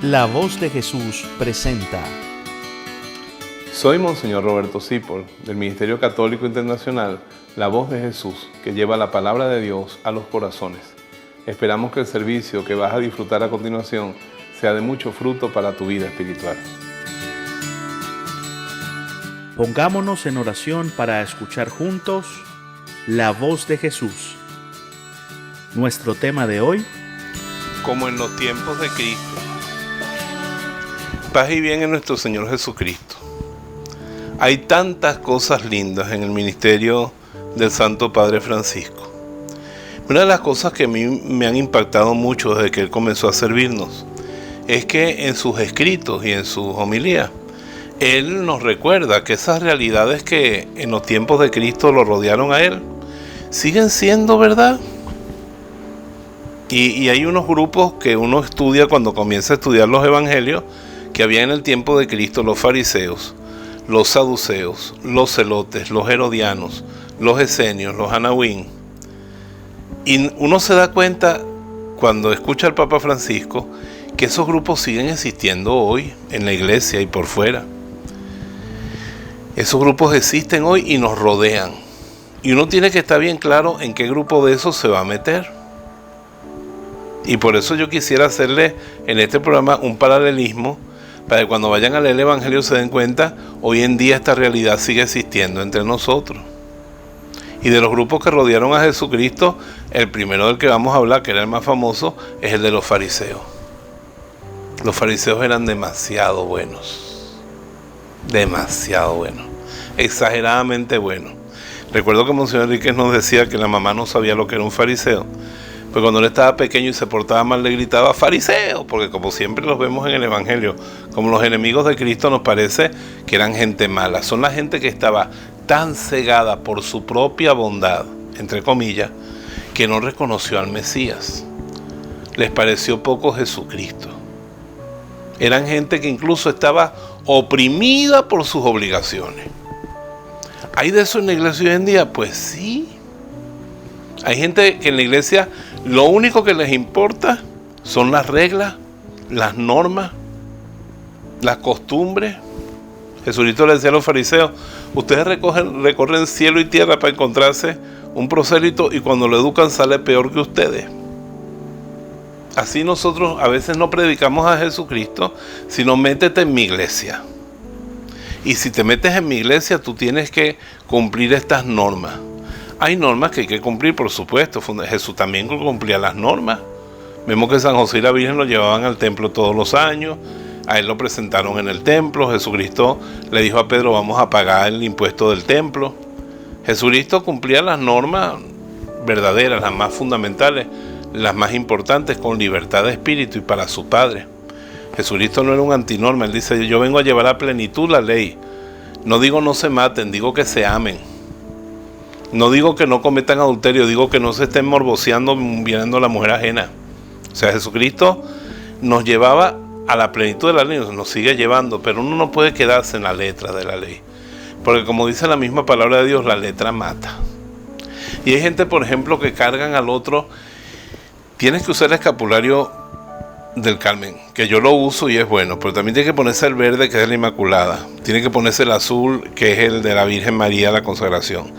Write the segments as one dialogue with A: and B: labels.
A: La Voz de Jesús presenta.
B: Soy Monseñor Roberto Cipol, del Ministerio Católico Internacional La Voz de Jesús, que lleva la palabra de Dios a los corazones. Esperamos que el servicio que vas a disfrutar a continuación sea de mucho fruto para tu vida espiritual.
A: Pongámonos en oración para escuchar juntos la voz de Jesús. Nuestro tema de hoy:
B: como en los tiempos de Cristo. Paz y bien en nuestro Señor Jesucristo. Hay tantas cosas lindas en el ministerio del Santo Padre Francisco. Una de las cosas que a mí me han impactado mucho desde que él comenzó a servirnos es que en sus escritos y en sus homilías él nos recuerda que esas realidades que en los tiempos de Cristo lo rodearon a él siguen siendo verdad. Y hay unos grupos que uno estudia cuando comienza a estudiar los evangelios que había en el tiempo de Cristo: los fariseos, los saduceos, los celotes, los herodianos, los esenios, los anahuín. Y uno se da cuenta cuando escucha al Papa Francisco que esos grupos siguen existiendo hoy en la iglesia y por fuera. Esos grupos existen hoy y nos rodean. Y uno tiene que estar bien claro en qué grupo de esos se va a meter. Y por eso yo quisiera hacerle en este programa un paralelismo para que cuando vayan a leer el Evangelio se den cuenta, hoy en día esta realidad sigue existiendo entre nosotros. Y de los grupos que rodearon a Jesucristo, el primero del que vamos a hablar, que era el más famoso, es el de los fariseos. Los fariseos eran demasiado buenos, exageradamente buenos. Recuerdo que Monseñor Enríquez nos decía que la mamá no sabía lo que era un fariseo, pues cuando él estaba pequeño y se portaba mal le gritaba fariseo, porque como siempre los vemos en el Evangelio, como los enemigos de Cristo, nos parece que eran gente mala. Son la gente que estaba tan cegada por su propia bondad, entre comillas, que no reconoció al Mesías. Les pareció poco Jesucristo. Eran gente que incluso estaba oprimida por sus obligaciones. ¿Hay de eso en la iglesia hoy en día? Pues sí. Hay gente que en la iglesia lo único que les importa son las reglas, las normas, las costumbres. Jesucristo le decía a los fariseos: ustedes recorren cielo y tierra para encontrarse un prosélito y cuando lo educan sale peor que ustedes. Así nosotros a veces no predicamos a Jesucristo, sino métete en mi iglesia. Y si te metes en mi iglesia, tú tienes que cumplir estas normas. Hay normas que hay que cumplir, por supuesto. Jesús también cumplía las normas. Vemos que San José y la Virgen lo llevaban al templo todos los años. A él lo presentaron en el templo. Jesucristo le dijo a Pedro: vamos a pagar el impuesto del templo. Jesucristo cumplía las normas verdaderas, las más fundamentales, las más importantes, con libertad de espíritu y para su Padre. Jesucristo no era un antinorma. Él dice: yo vengo a llevar a plenitud la ley. No digo no se maten, digo que se amen. No digo que no cometan adulterio, digo que no se estén morboseando viendo a la mujer ajena. O sea, Jesucristo nos llevaba a la plenitud de la ley, nos sigue llevando, pero uno no puede quedarse en la letra de la ley. Porque como dice la misma palabra de Dios, la letra mata. Y hay gente, por ejemplo, que cargan al otro. Tienes que usar el escapulario del Carmen, que yo lo uso y es bueno, pero también tiene que ponerse el verde, que es la Inmaculada. Tiene que ponerse el azul, que es el de la Virgen María, la consagración.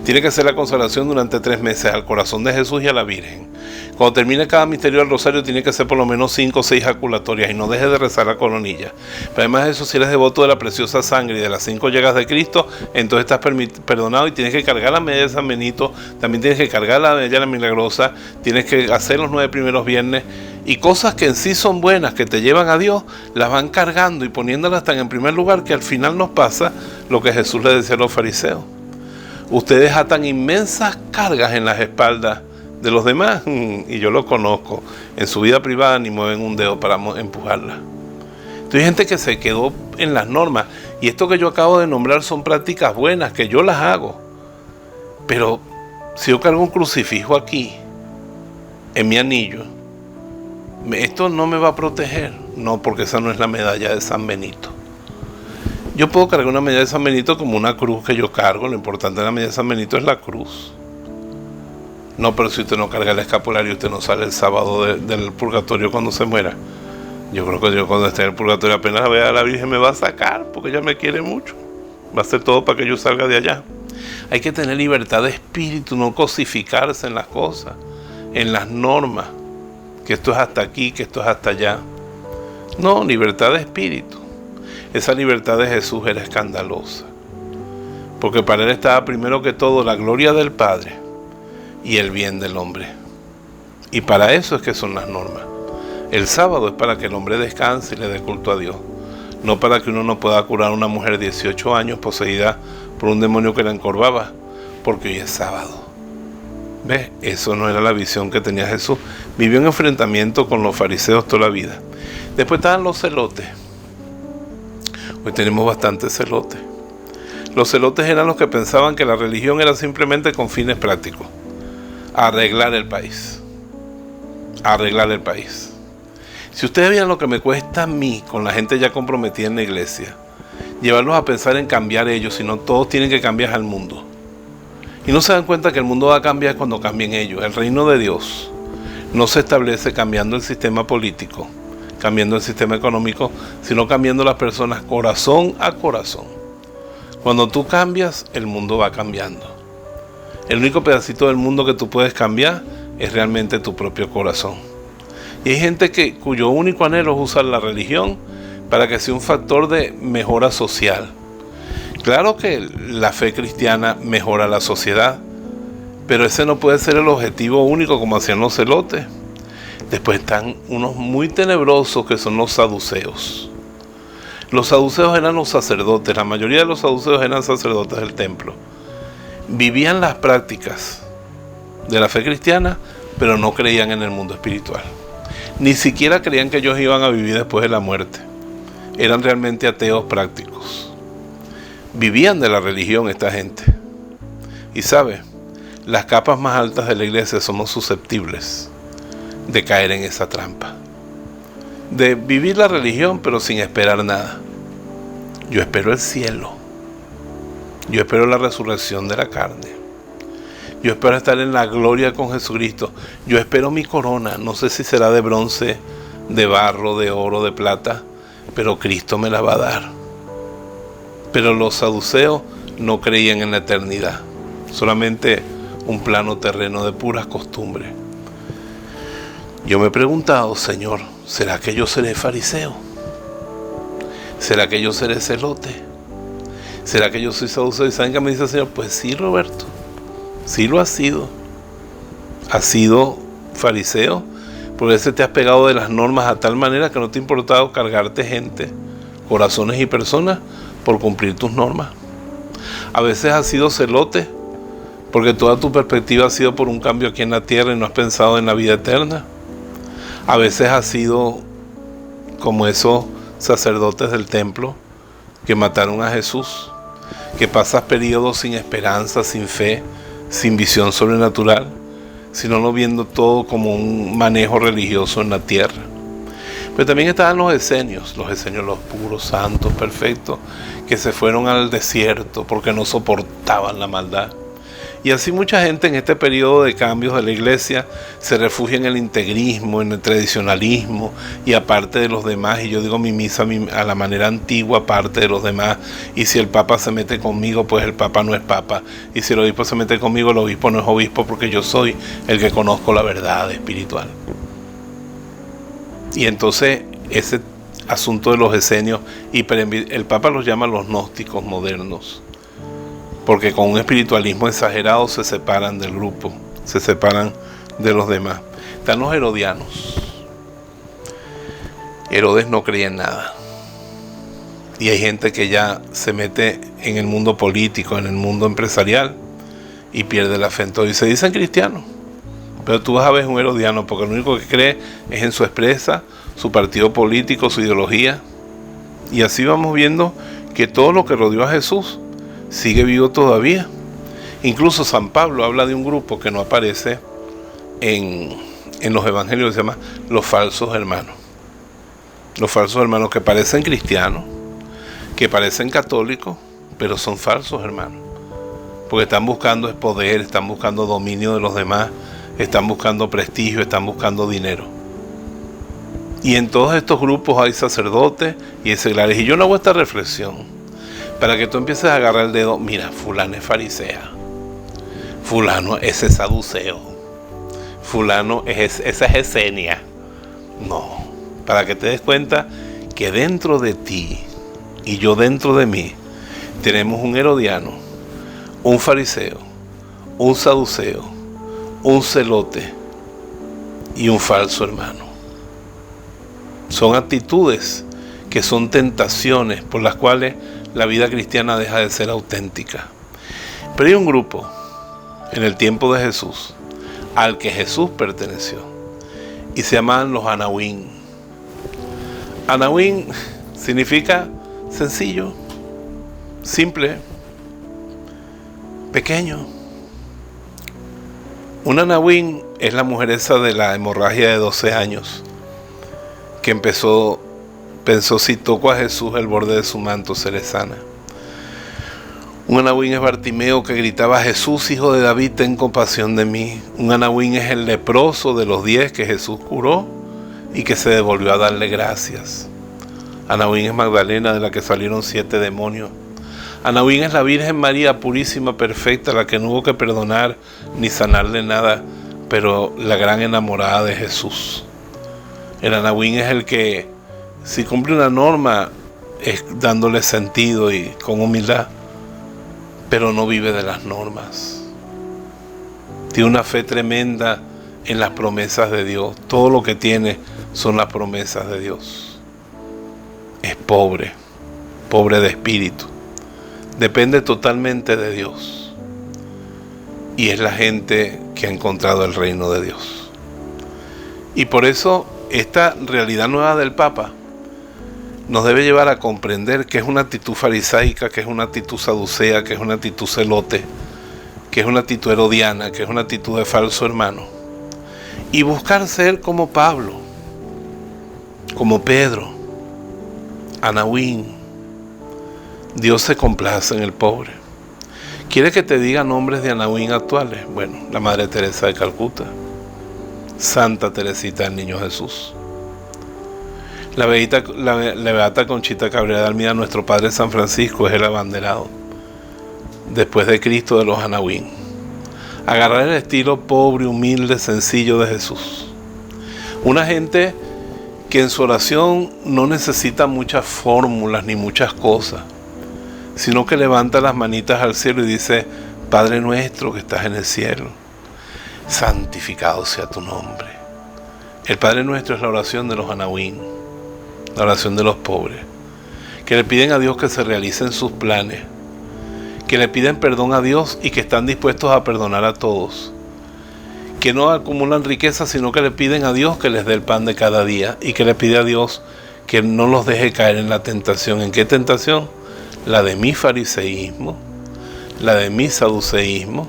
B: Tiene que hacer la consagración durante 3 meses al corazón de Jesús y a la Virgen. Cuando termine cada misterio del rosario, tiene que hacer por lo menos 5 o 6 jaculatorias y no deje de rezar la coronilla. Pero además de eso, si eres devoto de la preciosa sangre y de las 5 llagas de Cristo, entonces estás perdonado y tienes que cargar la medalla de San Benito, también tienes que cargar la medalla de la Milagrosa, tienes que hacer los 9 primeros viernes. Y cosas que en sí son buenas, que te llevan a Dios, las van cargando y poniéndolas tan en primer lugar que al final nos pasa lo que Jesús le decía a los fariseos: ustedes atan inmensas cargas en las espaldas de los demás, y yo lo conozco, en su vida privada ni mueven un dedo para empujarla. Entonces hay gente que se quedó en las normas, y esto que yo acabo de nombrar son prácticas buenas, que yo las hago. Pero si yo cargo un crucifijo aquí, en mi anillo, esto no me va a proteger. No, porque esa no es la medalla de San Benito. Yo puedo cargar una medalla de San Benito como una cruz que yo cargo. Lo importante de la medalla de San Benito es la cruz. No, pero si usted no carga el escapulario, usted no sale el sábado del purgatorio cuando se muera. Yo creo que yo cuando esté en el purgatorio apenas la vea a la Virgen me va a sacar, porque ella me quiere mucho. Va a hacer todo para que yo salga de allá. Hay que tener libertad de espíritu, no cosificarse en las cosas, en las normas, que esto es hasta aquí, que esto es hasta allá. No, libertad de espíritu. Esa libertad de Jesús era escandalosa, porque para él estaba primero que todo la gloria del Padre y el bien del hombre. Y para eso es que son las normas. El sábado es para que el hombre descanse y le dé culto a Dios, no para que uno no pueda curar a una mujer de 18 años poseída por un demonio que la encorvaba, porque hoy es sábado. ¿Ves? Eso no era la visión que tenía Jesús. Vivió en enfrentamiento con los fariseos toda la vida. Después estaban los celotes. Hoy tenemos bastantes celotes. Los celotes eran los que pensaban que la religión era simplemente con fines prácticos. Arreglar el país. Arreglar el país. Si ustedes vieran lo que me cuesta a mí, con la gente ya comprometida en la iglesia, llevarlos a pensar en cambiar ellos, sino todos tienen que cambiar al mundo. Y no se dan cuenta que el mundo va a cambiar cuando cambien ellos. El reino de Dios no se establece cambiando el sistema político, cambiando el sistema económico, sino cambiando las personas corazón a corazón. Cuando tú cambias, el mundo va cambiando. El único pedacito del mundo que tú puedes cambiar es realmente tu propio corazón. Y hay gente cuyo único anhelo es usar la religión para que sea un factor de mejora social. Claro que la fe cristiana mejora la sociedad, pero ese no puede ser el objetivo único como hacían los celotes. Después están unos muy tenebrosos que son los saduceos. Los saduceos eran los sacerdotes, la mayoría de los saduceos eran sacerdotes del templo. Vivían las prácticas de la fe cristiana, pero no creían en el mundo espiritual. Ni siquiera creían que ellos iban a vivir después de la muerte. Eran realmente ateos prácticos. Vivían de la religión esta gente. Y sabe, las capas más altas de la iglesia somos susceptibles de caer en esa trampa. De vivir la religión pero sin esperar nada. Yo espero el cielo. Yo espero la resurrección de la carne. Yo espero estar en la gloria con Jesucristo. Yo espero mi corona. No sé si será de bronce, de barro, de oro, de plata, pero Cristo me la va a dar. Pero los saduceos no creían en la eternidad, solamente un plano terreno de puras costumbres. Yo me he preguntado, Señor, ¿será que yo seré fariseo? ¿Será que yo seré celote? ¿Será que yo soy saduceo? ¿Y saben qué me dice el Señor? Pues sí, Roberto, sí lo has sido. Has sido fariseo, porque ese te has pegado de las normas a tal manera que no te ha importado cargarte gente, corazones y personas por cumplir tus normas. A veces has sido celote porque toda tu perspectiva ha sido por un cambio aquí en la tierra y no has pensado en la vida eterna. A veces has sido como esos sacerdotes del templo que mataron a Jesús, que pasas periodos sin esperanza, sin fe, sin visión sobrenatural, sino no viendo todo como un manejo religioso en la tierra. Pero también estaban los esenios, los puros, santos, perfectos, que se fueron al desierto porque no soportaban la maldad. Y así mucha gente en este periodo de cambios de la iglesia se refugia en el integrismo, en el tradicionalismo y aparte de los demás. Y yo digo mi misa a la manera antigua, aparte de los demás. Y si el Papa se mete conmigo, pues el Papa no es Papa. Y si el obispo se mete conmigo, el obispo no es obispo, porque yo soy el que conozco la verdad espiritual. Y entonces ese asunto de los esenios, el Papa los llama los gnósticos modernos, porque con un espiritualismo exagerado se separan del grupo, se separan de los demás. Están los herodianos. Herodes no creía en nada. Y hay gente que ya se mete en el mundo político, en el mundo empresarial, y pierde la fe en todo. Y se dicen cristianos, pero tú vas a ver un herodiano, porque lo único que cree es en su empresa, su partido político, su ideología. Y así vamos viendo que todo lo que rodeó a Jesús sigue vivo todavía. Incluso San Pablo habla de un grupo que no aparece en los evangelios, que se llama los falsos hermanos. Los falsos hermanos que parecen cristianos, que parecen católicos, pero son falsos hermanos, porque están buscando poder, están buscando dominio de los demás, están buscando prestigio, están buscando dinero. Y en todos estos grupos hay sacerdotes y seglares. Y yo no hago esta reflexión para que tú empieces a agarrar el dedo. Mira, fulano es farisea, fulano ese es saduceo, fulano esa es esenia. No, para que te des cuenta que dentro de ti y yo dentro de mí tenemos un herodiano, un fariseo, un saduceo, un celote y un falso hermano. Son actitudes que son tentaciones por las cuales la vida cristiana deja de ser auténtica. Pero hay un grupo en el tiempo de Jesús al que Jesús perteneció y se llaman los Anahuín. Anahuín significa sencillo, simple, pequeño. Un Anahuín es la mujer esa de la hemorragia de 12 años que pensó, si toco a Jesús el borde de su manto seré sana. Un Anahuín es Bartimeo que gritaba: Jesús, hijo de David, ten compasión de mí. Un Anahuín es el leproso de los 10 que Jesús curó y que se devolvió a darle gracias. Anahuín es Magdalena, de la que salieron 7 demonios. Anahuín es la Virgen María purísima, perfecta, la que no hubo que perdonar ni sanarle nada, pero la gran enamorada de Jesús. El Anahuín es el que, si cumple una norma, es dándole sentido y con humildad, pero no vive de las normas. Tiene una fe tremenda en las promesas de Dios. Todo lo que tiene son las promesas de Dios. Es pobre de espíritu. Depende totalmente de Dios. Y es la gente que ha encontrado el reino de Dios. Y por eso esta realidad nueva del Papa nos debe llevar a comprender que es una actitud farisaica, que es una actitud saducea, que es una actitud celote, que es una actitud herodiana, que es una actitud de falso hermano. Y buscar ser como Pablo, como Pedro, Anahuín. Dios se complace en el pobre. ¿Quiere que te diga nombres de Anahuín actuales? Bueno, la Madre Teresa de Calcuta, Santa Teresita del Niño Jesús, la beata Conchita Cabrera de Armida. Nuestro Padre San Francisco es el abanderado después de Cristo de los Anahuín. Agarrar el estilo pobre, humilde, sencillo de Jesús. Una gente que en su oración no necesita muchas fórmulas ni muchas cosas, sino que levanta las manitas al cielo y dice: Padre nuestro que estás en el cielo, santificado sea tu nombre. El Padre nuestro es la oración de los Anahuín, la oración de los pobres, que le piden a Dios que se realicen sus planes, que le piden perdón a Dios y que están dispuestos a perdonar a todos, que no acumulan riqueza, sino que le piden a Dios que les dé el pan de cada día y que le pide a Dios que no los deje caer en la tentación. ¿En qué tentación? La de mi fariseísmo, la de mi saduceísmo,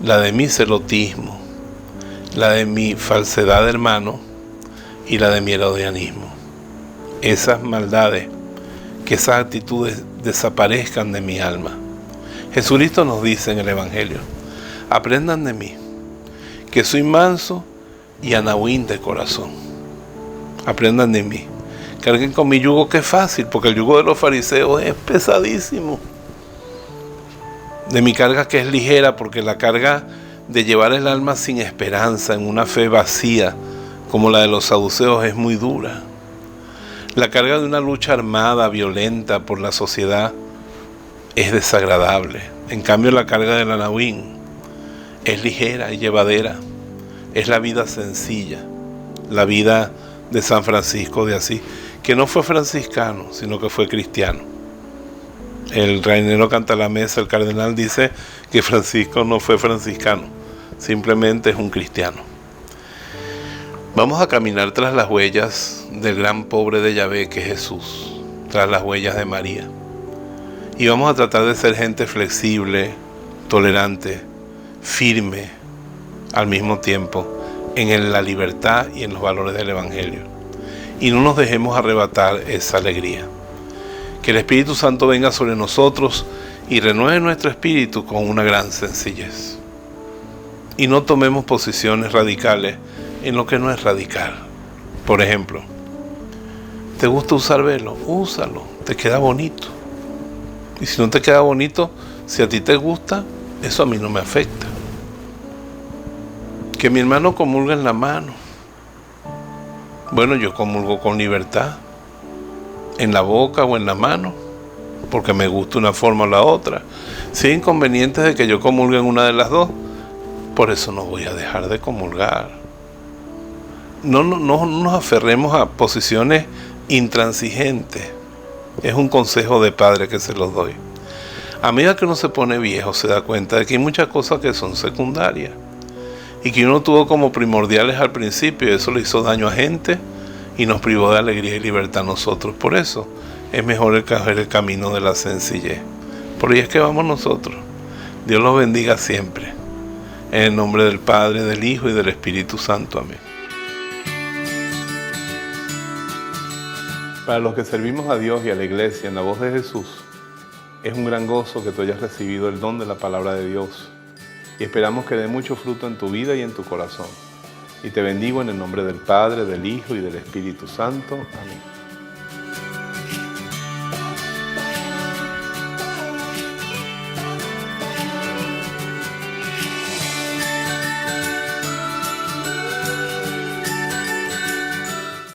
B: la de mi celotismo, la de mi falsedad de hermano y la de mi herodianismo. Esas maldades, que esas actitudes desaparezcan de mi alma. Jesucristo nos dice en el Evangelio: aprendan de mí, que soy manso y anahuín de corazón. Aprendan de mí, carguen con mi yugo, que es fácil, porque el yugo de los fariseos es pesadísimo. De mi carga, que es ligera, porque la carga de llevar el alma sin esperanza, en una fe vacía, como la de los saduceos, es muy dura. La carga de una lucha armada, violenta por la sociedad, es desagradable. En cambio, la carga del anahuín es ligera y llevadera. Es la vida sencilla, la vida de San Francisco de Asís, que no fue franciscano, sino que fue cristiano. El Rainero Cantalamessa, el cardenal, dice que Francisco no fue franciscano, simplemente es un cristiano. Vamos a caminar tras las huellas del gran pobre de Yahvé, que es Jesús, tras las huellas de María. Y vamos a tratar de ser gente flexible, tolerante, firme, al mismo tiempo, en la libertad y en los valores del Evangelio. Y no nos dejemos arrebatar esa alegría. Que el Espíritu Santo venga sobre nosotros y renueve nuestro espíritu con una gran sencillez. Y no tomemos posiciones radicales en lo que no es radical. Por ejemplo, ¿Te gusta usar velo? Úsalo, te queda bonito. Y si no te queda bonito, si a ti te gusta, eso a mí no me afecta. Que mi hermano comulga en la mano. Bueno, yo comulgo con libertad, en la boca o en la mano, porque me gusta una forma o la otra. Si hay inconvenientes de que yo comulgue en una de las dos, por eso no voy a dejar de comulgar. No nos aferremos a posiciones intransigentes. Es un consejo de padre que se los doy. A medida que uno se pone viejo, se da cuenta de que hay muchas cosas que son secundarias y que uno tuvo como primordiales al principio, y eso le hizo daño a gente y nos privó de alegría y libertad a nosotros. Por eso es mejor el camino de la sencillez. Por ahí es que vamos nosotros. Dios los bendiga siempre. En el nombre del Padre, del Hijo y del Espíritu Santo. Amén. Para los que servimos a Dios y a la Iglesia en la voz de Jesús, es un gran gozo que tú hayas recibido el don de la palabra de Dios. Y esperamos que dé mucho fruto en tu vida y en tu corazón. Y te bendigo en el nombre del Padre, del Hijo y del Espíritu Santo. Amén.